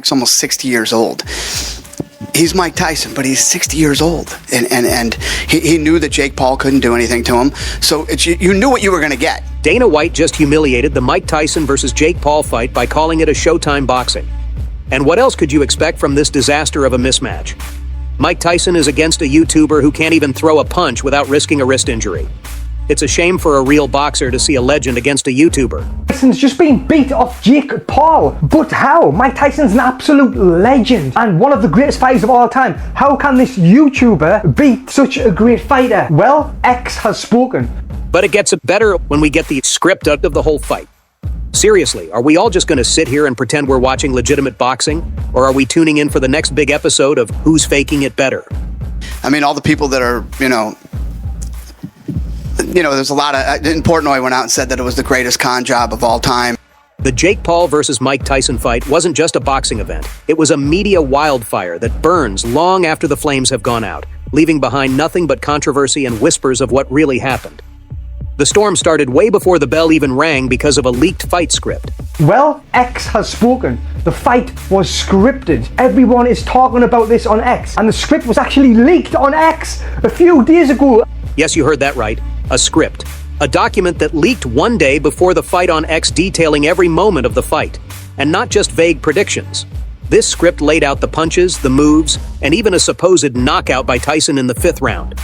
He's almost 60 years old. He's Mike Tyson, but he's 60 years old. And he knew that Jake Paul couldn't do anything to him. So you knew what you were going to get. Dana White just humiliated the Mike Tyson versus Jake Paul fight by calling it a Showtime boxing. And what else could you expect from this disaster of a mismatch? Mike Tyson is against a YouTuber who can't even throw a punch without risking a wrist injury. It's a shame for a real boxer to see a legend against a YouTuber. Tyson's just been beat off Jake Paul. But how? Mike Tyson's an absolute legend and one of the greatest fighters of all time. How can this YouTuber beat such a great fighter? Well, X has spoken. But it gets better when we get the script out of the whole fight. Seriously, are we all just going to sit here and pretend we're watching legitimate boxing? Or are we tuning in for the next big episode of Who's Faking It Better? I mean, all the people that are, there's a lot of... Portnoy went out and said that it was the greatest con job of all time. The Jake Paul versus Mike Tyson fight wasn't just a boxing event. It was a media wildfire that burns long after the flames have gone out, leaving behind nothing but controversy and whispers of what really happened. The storm started way before the bell even rang because of a leaked fight script. Well, X has spoken. The fight was scripted. Everyone is talking about this on X, and the script was actually leaked on X a few days ago. Yes, you heard that right. A script. A document that leaked one day before the fight on X, detailing every moment of the fight, and not just vague predictions. This script laid out the punches, the moves, and even a supposed knockout by Tyson in the 5th round.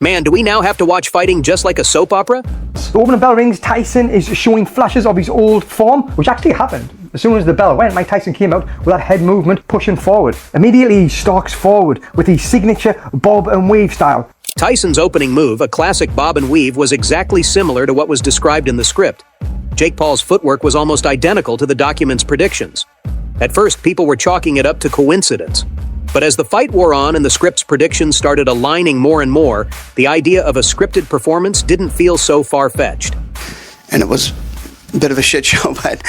Man, do we now have to watch fighting just like a soap opera? The opening bell rings, Tyson is showing flashes of his old form, which actually happened. As soon as the bell went, Mike Tyson came out with that head movement, pushing forward. Immediately, he stalks forward with his signature bob and weave style. Tyson's opening move, a classic bob and weave, was exactly similar to what was described in the script. Jake Paul's footwork was almost identical to the document's predictions. At first, people were chalking it up to coincidence. But as the fight wore on and the script's predictions started aligning more and more, the idea of a scripted performance didn't feel so far-fetched. And it was a bit of a shit show, but,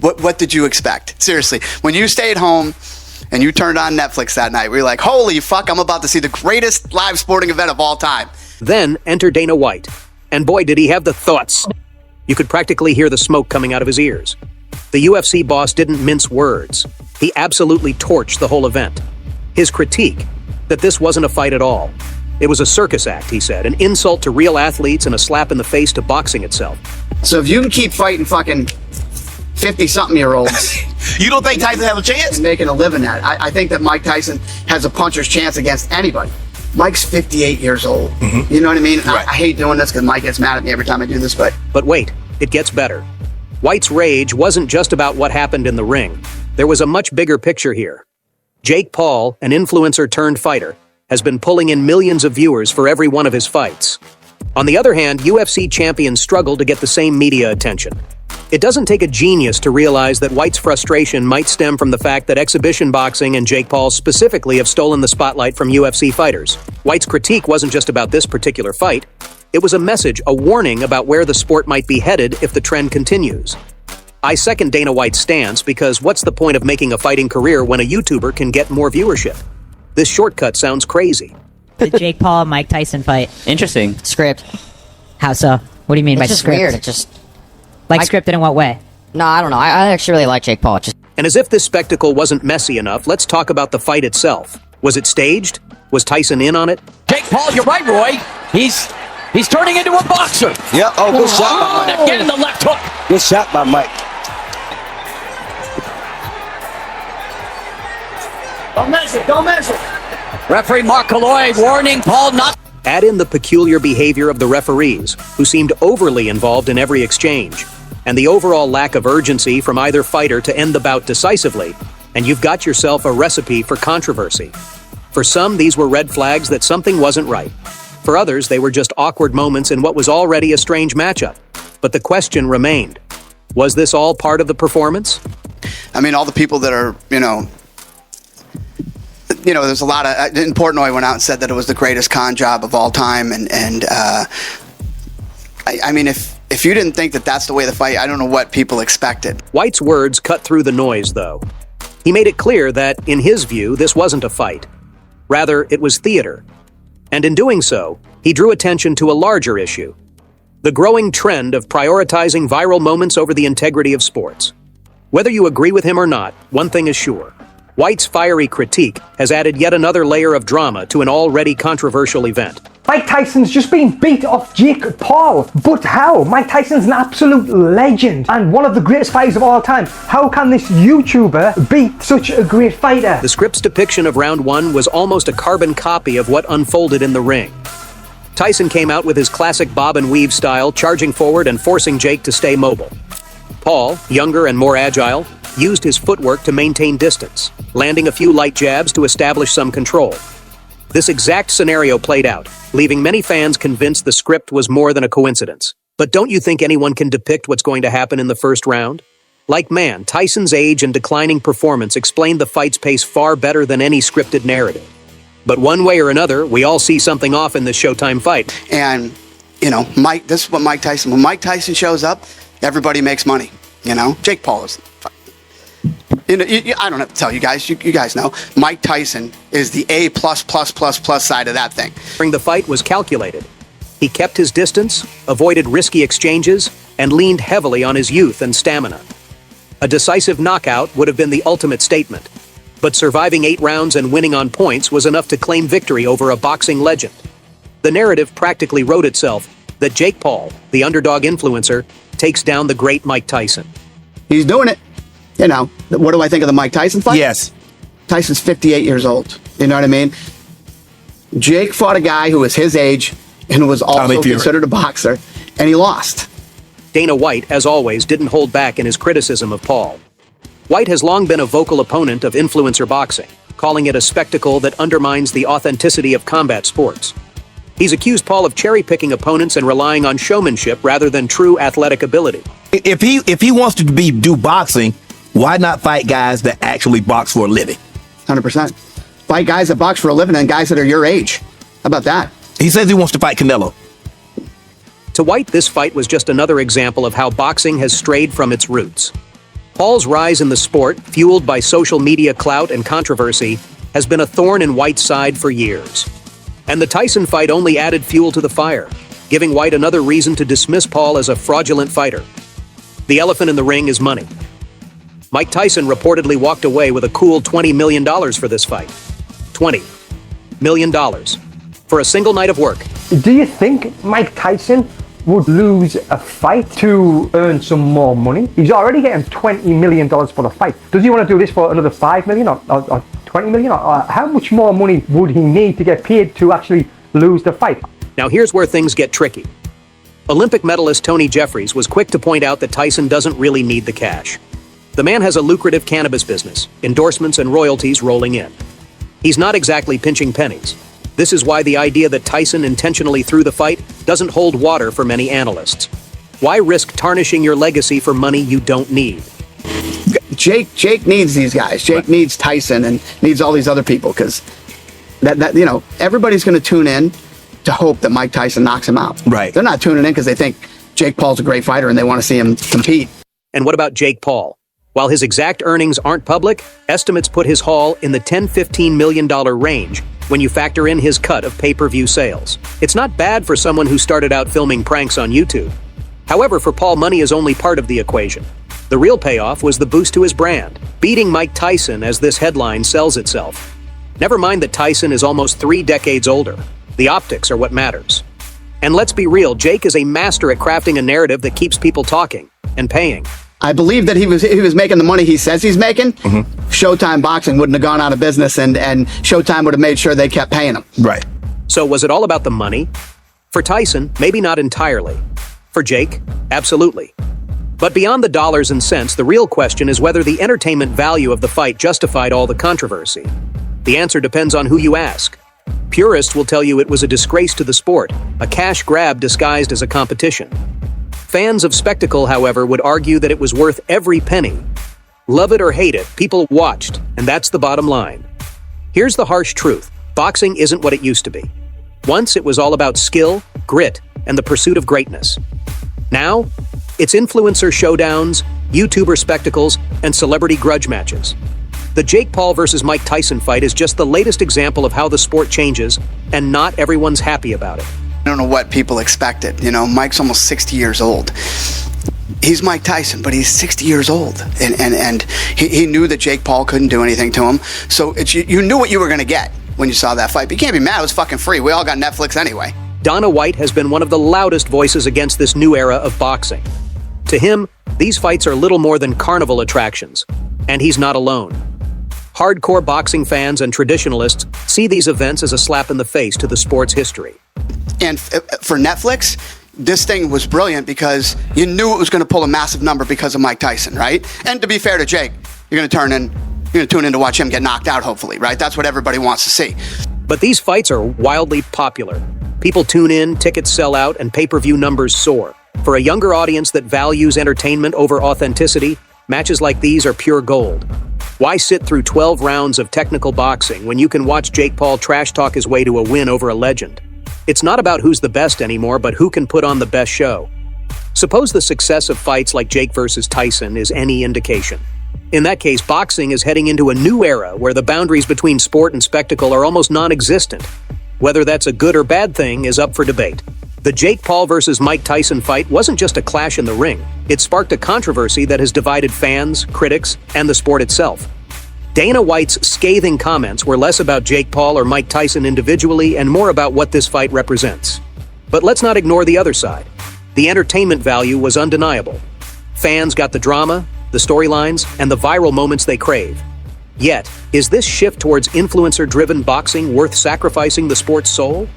what did you expect? Seriously, when you stayed home and you turned on Netflix that night, we were like, holy fuck, I'm about to see the greatest live sporting event of all time. Then enter Dana White. And boy, did he have the thoughts. You could practically hear the smoke coming out of his ears. The UFC boss didn't mince words. He absolutely torched the whole event. His critique, that this wasn't a fight at all. It was a circus act, he said, an insult to real athletes and a slap in the face to boxing itself. So if you can keep fighting fucking 50-something-year-olds... You don't think Tyson has a chance? ...and making a living at it. I think that Mike Tyson has a puncher's chance against anybody. Mike's 58 years old. Mm-hmm. You know what I mean? Right. I hate doing this because Mike gets mad at me every time I do this, but... But wait, it gets better. White's rage wasn't just about what happened in the ring. There was a much bigger picture here. Jake Paul, an influencer-turned-fighter, has been pulling in millions of viewers for every one of his fights. On the other hand, UFC champions struggle to get the same media attention. It doesn't take a genius to realize that White's frustration might stem from the fact that exhibition boxing and Jake Paul specifically have stolen the spotlight from UFC fighters. White's critique wasn't just about this particular fight. It was a message, a warning about where the sport might be headed if the trend continues. I second Dana White's stance because what's the point of making a fighting career when a YouTuber can get more viewership? This shortcut sounds crazy. The Jake Paul Mike Tyson fight. Interesting. Script. How so? What do you mean by It's just script? weird. It just... Like scripted in what way? No, I don't know. I actually really like Jake Paul. It's just... And as if this spectacle wasn't messy enough, let's talk about the fight itself. Was it staged? Was Tyson in on it? Jake Paul, you're right, Roy. He's turning into a boxer. Yeah, good shot by Mike. Getting the left hook. Good shot by Mike. Don't measure. Referee Mark Calloy warning Paul not... Add in the peculiar behavior of the referees, who seemed overly involved in every exchange, and the overall lack of urgency from either fighter to end the bout decisively, and you've got yourself a recipe for controversy. For some, these were red flags that something wasn't right. For others, they were just awkward moments in what was already a strange matchup. But the question remained, was this all part of the performance? I mean, all the people that are, there's a lot of... Portnoy went out and said that it was the greatest con job of all time, I mean, if you didn't think that that's the way the fight, I don't know what people expected. White's words cut through the noise, though. He made it clear that, in his view, this wasn't a fight. Rather, it was theater. And in doing so, he drew attention to a larger issue: the growing trend of prioritizing viral moments over the integrity of sports. Whether you agree with him or not, one thing is sure: White's fiery critique has added yet another layer of drama to an already controversial event. Mike Tyson's just been beat off Jake Paul. But how? Mike Tyson's an absolute legend and one of the greatest fighters of all time. How can this YouTuber beat such a great fighter? The script's depiction of round one was almost a carbon copy of what unfolded in the ring. Tyson came out with his classic bob and weave style, charging forward and forcing Jake to stay mobile. Paul, younger and more agile, used his footwork to maintain distance, landing a few light jabs to establish some control. This exact scenario played out, leaving many fans convinced the script was more than a coincidence. But don't you think anyone can depict what's going to happen in the first round? Like man, Tyson's age and declining performance explained the fight's pace far better than any scripted narrative. But one way or another, we all see something off in this Showtime fight. And, you know, this is what Mike Tyson, when Mike Tyson shows up, everybody makes money, you know? Jake Paul is, you know, I don't have to tell you guys, you guys know, Mike Tyson is the A++++ side of that thing. During the fight was calculated. He kept his distance, avoided risky exchanges, and leaned heavily on his youth and stamina. A decisive knockout would have been the ultimate statement. But surviving 8 rounds and winning on points was enough to claim victory over a boxing legend. The narrative practically wrote itself that Jake Paul, the underdog influencer, takes down the great Mike Tyson. He's doing it. You know, what do I think of the Mike Tyson fight? Yes. Tyson's 58 years old. You know what I mean? Jake fought a guy who was his age and was also considered a boxer, and he lost. Dana White, as always, didn't hold back in his criticism of Paul. White has long been a vocal opponent of influencer boxing, calling it a spectacle that undermines the authenticity of combat sports. He's accused Paul of cherry-picking opponents and relying on showmanship rather than true athletic ability. If he wants to do boxing, why not fight guys that actually box for a living? 100%. Fight guys that box for a living and guys that are your age. How about that? He says he wants to fight Canelo. To White, this fight was just another example of how boxing has strayed from its roots. Paul's rise in the sport, fueled by social media clout and controversy, has been a thorn in White's side for years. And the Tyson fight only added fuel to the fire, giving White another reason to dismiss Paul as a fraudulent fighter. The elephant in the ring is money. Mike Tyson reportedly walked away with a cool $20 million for this fight. $20 million. For a single night of work. Do you think Mike Tyson would lose a fight to earn some more money? He's already getting $20 million for the fight. Does he want to do this for another $5 million or $20 million? Or how much more money would he need to get paid to actually lose the fight? Now here's where things get tricky. Olympic medalist Tony Jeffries was quick to point out that Tyson doesn't really need the cash. The man has a lucrative cannabis business, endorsements and royalties rolling in. He's not exactly pinching pennies. This is why the idea that Tyson intentionally threw the fight doesn't hold water for many analysts. Why risk tarnishing your legacy for money you don't need? Jake needs these guys. Jake needs Tyson and needs all these other people because that you know, everybody's going to tune in to hope that Mike Tyson knocks him out. Right. They're not tuning in because they think Jake Paul's a great fighter and they want to see him compete. And what about Jake Paul? While his exact earnings aren't public, estimates put his haul in the $10–15 million range when you factor in his cut of pay-per-view sales. It's not bad for someone who started out filming pranks on YouTube. However, for Paul, money is only part of the equation. The real payoff was the boost to his brand, beating Mike Tyson as this headline sells itself. Never mind that Tyson is almost 3 decades older. The optics are what matters. And let's be real, Jake is a master at crafting a narrative that keeps people talking and paying. I believe that he was making the money he says he's making. Showtime Boxing wouldn't have gone out of business, and Showtime would have made sure they kept paying him. Right. So was it all about the money? For Tyson, maybe not entirely. For Jake, absolutely. But beyond the dollars and cents, the real question is whether the entertainment value of the fight justified all the controversy. The answer depends on who you ask. Purists will tell you it was a disgrace to the sport, a cash grab disguised as a competition. Fans of spectacle, however, would argue that it was worth every penny. Love it or hate it, people watched, and that's the bottom line. Here's the harsh truth. Boxing isn't what it used to be. Once it was all about skill, grit, and the pursuit of greatness. Now, it's influencer showdowns, YouTuber spectacles, and celebrity grudge matches. The Jake Paul versus Mike Tyson fight is just the latest example of how the sport changes, and not everyone's happy about it. I don't know what people expected. You know, Mike's almost 60 years old. He's Mike Tyson, but he's 60 years old, and he knew that Jake Paul couldn't do anything to him. So you knew what you were going to get when you saw that fight. But you can't be mad. It was fucking free. We all got Netflix anyway. Dana White has been one of the loudest voices against this new era of boxing. To him, these fights are little more than carnival attractions, and he's not alone. Hardcore boxing fans and traditionalists see these events as a slap in the face to the sport's history. And for Netflix, this thing was brilliant because you knew it was going to pull a massive number because of Mike Tyson, right? And to be fair to Jake, you're going to tune in to watch him get knocked out, hopefully, right? That's what everybody wants to see. But these fights are wildly popular. People tune in, tickets sell out, and pay-per-view numbers soar. For a younger audience that values entertainment over authenticity, matches like these are pure gold. Why sit through 12 rounds of technical boxing when you can watch Jake Paul trash talk his way to a win over a legend? It's not about who's the best anymore, but who can put on the best show. Suppose the success of fights like Jake versus Tyson is any indication. In that case, boxing is heading into a new era where the boundaries between sport and spectacle are almost non-existent. Whether that's a good or bad thing is up for debate. The Jake Paul versus Mike Tyson fight wasn't just a clash in the ring. It sparked a controversy that has divided fans, critics, and the sport itself. Dana White's scathing comments were less about Jake Paul or Mike Tyson individually and more about what this fight represents. But let's not ignore the other side. The entertainment value was undeniable. Fans got the drama, the storylines, and the viral moments they crave. Yet, is this shift towards influencer-driven boxing worth sacrificing the sport's soul?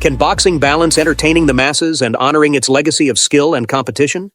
Can boxing balance entertaining the masses and honoring its legacy of skill and competition?